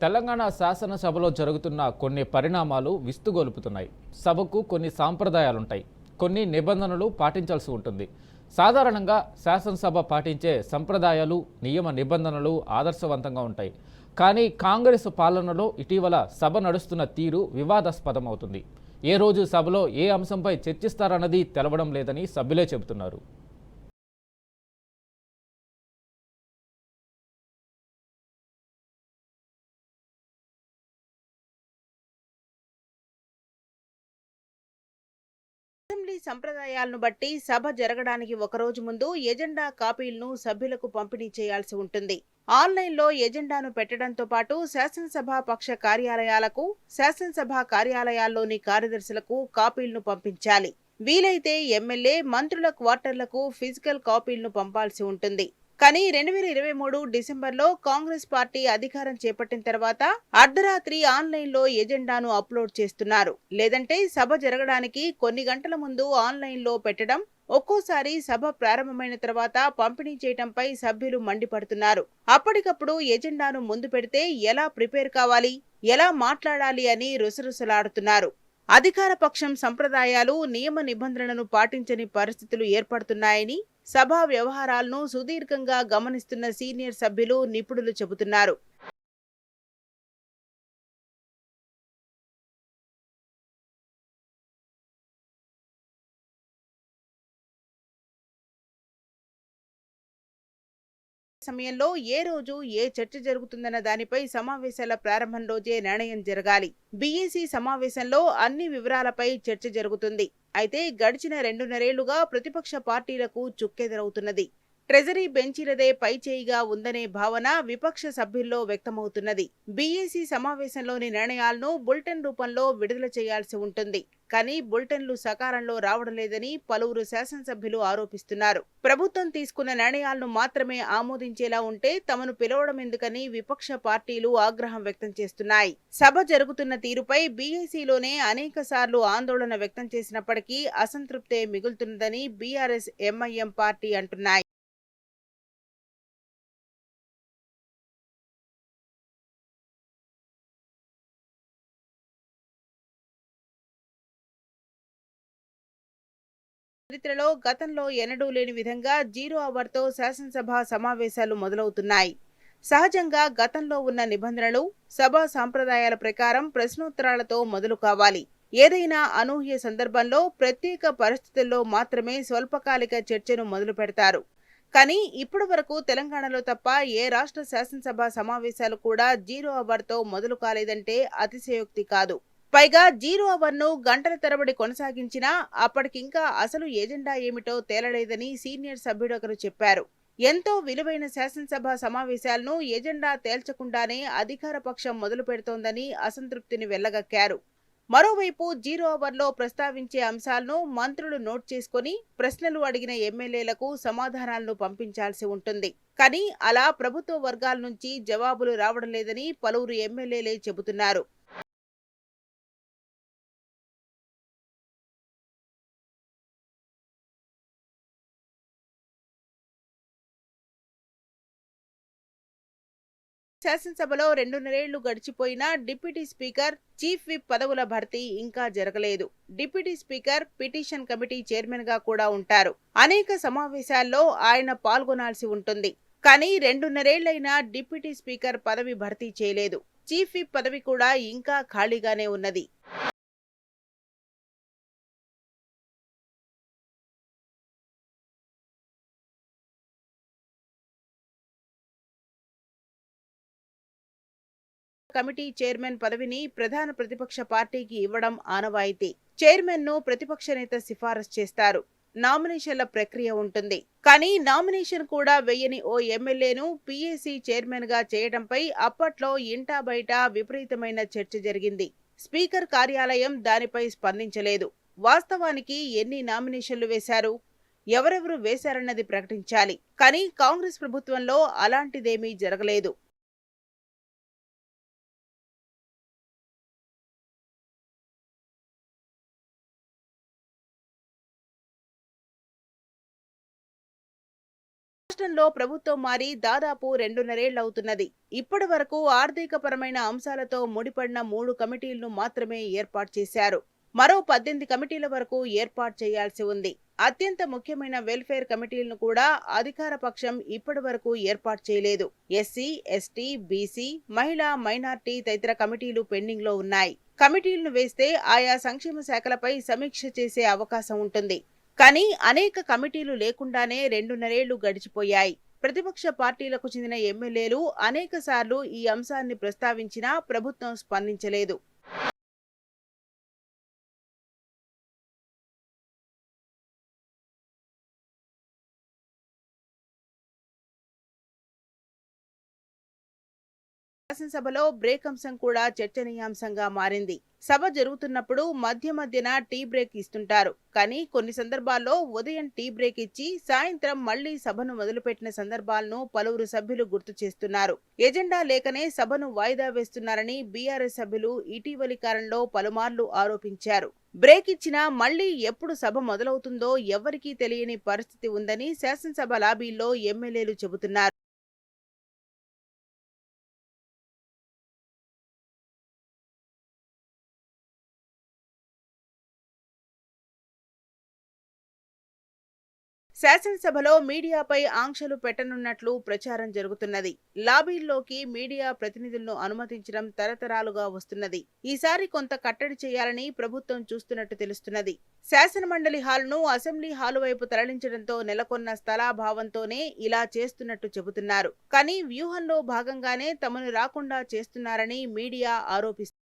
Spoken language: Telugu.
తెలంగాణ శాసనసభలో జరుగుతున్న కొన్ని పరిణామాలు విస్తుగొలుపుతున్నాయి. సభకు కొన్ని సాంప్రదాయాలుంటాయి, కొన్ని నిబంధనలు పాటించాల్సి ఉంటుంది. సాధారణంగా శాసనసభ పాటించే సంప్రదాయాలు, నియమ నిబంధనలు ఆదర్శవంతంగా ఉంటాయి. కానీ కాంగ్రెస్ పాలనలో ఇటీవల సభ నడుస్తున్న తీరు వివాదాస్పదమవుతుంది. ఏ రోజు సభలో ఏ అంశంపై చర్చిస్తారన్నది తెలవడం లేదని సభ్యులే చెబుతున్నారు. అసెంబ్లీ సంప్రదాయాలను బట్టి సభ జరగడానికి ఒకరోజు ముందు ఎజెండా కాపీలను సభ్యులకు పంపిణీ చేయాల్సి ఉంటుంది. ఆన్లైన్లో ఎజెండాను పెట్టడంతో పాటు శాసనసభ పక్ష కార్యాలయాలకు, శాసనసభ కార్యాలయాల్లోని కార్యదర్శులకు కాపీలను పంపించాలి. వీలైతే ఎమ్మెల్యే, మంత్రుల క్వార్టర్లకు ఫిజికల్ కాపీలను పంపాల్సి ఉంటుంది. కానీ 2023 డిసెంబర్లో కాంగ్రెస్ పార్టీ అధికారం చేపట్టిన తర్వాత అర్ధరాత్రి ఆన్లైన్లో ఎజెండాను అప్లోడ్ చేస్తున్నారు. లేదంటే సభ జరగడానికి కొన్ని గంటల ముందు ఆన్లైన్లో పెట్టడం, ఒక్కోసారి సభ ప్రారంభమైన తర్వాత పంపిణీ చేయడంపై సభ్యులు మండిపడుతున్నారు. అప్పటికప్పుడు ఎజెండాను ముందు పెడితే ఎలా ప్రిపేర్ కావాలి, ఎలా మాట్లాడాలి అని రుసరుసలాడుతున్నారు. అధికార పక్షం సంప్రదాయాలు, నియమ నిబంధనలను పాటించని పరిస్థితులు ఏర్పడుతున్నాయని సభా వ్యవహారాలను సుదీర్ఘంగా గమనిస్తున్న సీనియర్ సభ్యులు, నిపుణులు చెబుతున్నారు. సమయంలో ఏ రోజు ఏ చర్చ జరుగుతుందన్న దానిపై సమావేశాల ప్రారంభం రోజే నిర్ణయం జరగాలి. బీఏసీ సమావేశంలో అన్ని వివరాలపై చర్చ జరుగుతుంది. అయితే గడిచిన 2.5 ఏళ్లుగా ప్రతిపక్ష పార్టీలకు చుక్కెదురవుతున్నది. ట్రెజరీ బెంచీలదే పైచేయిగా ఉందనే భావన విపక్ష సభ్యుల్లో వ్యక్తమవుతున్నది. బీఏసీ సమావేశంలోని నిర్ణయాలను బులెటిన్ రూపంలో విడుదల చేయాల్సి ఉంటుంది. కానీ బులెటిన్లు సకాలంలో రావడం లేదని పలువురు శాసనసభ్యులు ఆరోపిస్తున్నారు. ప్రభుత్వం తీసుకున్న నిర్ణయాలను మాత్రమే ఆమోదించేలా ఉంటే తమను పిలవడం ఎందుకని విపక్ష పార్టీలు ఆగ్రహం వ్యక్తం చేస్తున్నాయి. సభ జరుగుతున్న తీరుపై బీఏసీలోనే అనేకసార్లు ఆందోళన వ్యక్తం చేసినప్పటికీ అసంతృప్తే మిగులుతున్నదని బీఆర్ఎస్, ఎంఐఎం పార్టీ అంటున్నాయి. చరిత్రలో గతంలో ఎన్నడూ లేని విధంగా 0 అవర్తో శాసనసభ సమావేశాలు మొదలవుతున్నాయి. సహజంగా గతంలో ఉన్న నిబంధనలు, సభా సాంప్రదాయాల ప్రకారం ప్రశ్నోత్తరాలతో మొదలు కావాలి. ఏదైనా అనూహ్య సందర్భంలో, ప్రత్యేక పరిస్థితుల్లో మాత్రమే స్వల్పకాలిక చర్చను మొదలు పెడతారు. కానీ ఇప్పటి వరకు తెలంగాణలో తప్ప ఏ రాష్ట్ర శాసనసభ సమావేశాలు కూడా 0 అవర్తో మొదలు కాలేదంటే అతిశయోక్తి కాదు. పైగా 0 అవర్ను గంటల తరబడి కొనసాగించినా అప్పటికింకా అసలు ఎజెండా ఏమిటో తేలలేదని సీనియర్ సభ్యుడొకరు చెప్పారు. ఎంతో విలువైన శాసనసభ సమావేశాలను ఎజెండా తేల్చకుండానే అధికార పక్షం మొదలు పెడుతోందని అసంతృప్తిని వెళ్లగక్కారు. మరోవైపు 0 అవర్లో ప్రస్తావించే అంశాలను మంత్రులు నోట్ చేసుకుని ప్రశ్నలు అడిగిన ఎమ్మెల్యేలకు సమాధానాలను పంపించాల్సి ఉంటుంది. కానీ అలా ప్రభుత్వ వర్గాల నుంచి జవాబులు రావడం లేదని పలువురు ఎమ్మెల్యేలే చెబుతున్నారు. శాసనసభలో 2.5 ఏళ్లు గడిచిపోయినా డిప్యూటీ స్పీకర్, చీఫ్ విప్ పదవుల భర్తీ ఇంకా జరగలేదు. Deputy speaker petition committee chairman గా కూడా ఉంటారు. అనేక సమావేశాల్లో ఆయన పాల్గొనాల్సి ఉంటుంది. కానీ 2.5 ఏళ్లైనా డిప్యూటీ స్పీకర్ పదవి భర్తీ చేయలేదు. చీఫ్ విప్ పదవి కూడా ఇంకా ఖాళీగానే ఉన్నది. కమిటీ చైర్మన్ పదవిని ప్రధాన ప్రతిపక్ష పార్టీకి ఇవ్వడం ఆనవాయితీ. చైర్మన్ ను ప్రతిపక్ష నేత సిఫారసు చేస్తారు. నామినేషన్ల ప్రక్రియ ఉంటుంది. కానీ నామినేషన్ కూడా వెయ్యని ఓ ఎమ్మెల్యేను పీఏసీ చైర్మన్ గా చేయడంపై అప్పట్లో ఇంటా బయట విపరీతమైన చర్చ జరిగింది. స్పీకర్ కార్యాలయం దానిపై స్పందించలేదు. వాస్తవానికి ఎన్ని నామినేషన్లు వేశారు, ఎవరెవరు వేశారన్నది ప్రకటించాలి. కానీ కాంగ్రెస్ ప్రభుత్వంలో అలాంటిదేమీ జరగలేదు. రాష్ట్రంలో ప్రభుత్వం మారి దాదాపు 2.5 ఏళ్లవుతున్నది. ఇప్పటి వరకు ఆర్థికపరమైన అంశాలతో ముడిపడిన 3 కమిటీలను మాత్రమే ఏర్పాటు చేశారు. మరో 18 కమిటీల వరకు ఏర్పాటు చేయాల్సి ఉంది. అత్యంత ముఖ్యమైన వెల్ఫేర్ కమిటీలను కూడా అధికార పక్షం ఇప్పటి వరకు ఏర్పాటు చేయలేదు. ఎస్సీ, ఎస్టీ, బీసీ, మహిళా, మైనార్టీ తదితర కమిటీలు పెండింగ్ లో ఉన్నాయి. కమిటీలను వేస్తే ఆయా సంక్షేమ శాఖలపై సమీక్ష చేసే అవకాశం ఉంటుంది. కానీ అనేక కమిటీలు లేకుండానే 2.5 ఏళ్లు గడిచిపోయాయి. ప్రతిపక్ష పార్టీలకు చెందిన ఎమ్మెల్యేలు అనేక సార్లు ఈ అంశాన్ని ప్రస్తావించినా ప్రభుత్వం స్పందించలేదు. శాసనసభలో బ్రేక్ అంశం కూడా చర్చనీయాంశంగా మారింది. సభ జరుగుతున్నప్పుడు మధ్యన టీ బ్రేక్ ఇస్తుంటారు. కానీ కొన్ని సందర్భాల్లో ఉదయం టీ బ్రేక్ ఇచ్చి సాయంత్రం మళ్లీ సభను మొదలుపెట్టిన సందర్భాలను పలువురు సభ్యులు గుర్తు చేస్తున్నారు. ఎజెండా లేకనే సభను వాయిదా వేస్తున్నారని బీఆర్ఎస్ సభ్యులు ఇటీవలి కాలంలో పలుమార్లు ఆరోపించారు. బ్రేక్ ఇచ్చినా మళ్లీ ఎప్పుడు సభ మొదలవుతుందో ఎవ్వరికీ తెలియని పరిస్థితి ఉందని శాసనసభ లాబీల్లో ఎమ్మెల్యేలు చెబుతున్నారు. శాసనసభలో మీడియాపై ఆంక్షలు పెట్టనున్నట్లు ప్రచారం జరుగుతున్నది. లాబీల్లోకి మీడియా ప్రతినిధులను అనుమతించడం తరతరాలుగా వస్తున్నది. ఈసారి కొంత కట్టడి చేయాలని ప్రభుత్వం చూస్తున్నట్టు తెలుస్తున్నది. శాసనమండలి హాలును అసెంబ్లీ హాలు వైపు తరలించడంతో నెలకొన్న స్థలాభావంతోనే ఇలా చేస్తున్నట్టు చెబుతున్నారు. కానీ వ్యూహంలో భాగంగానే తమను రాకుండా చేస్తున్నారని మీడియా ఆరోపిస్తుంది.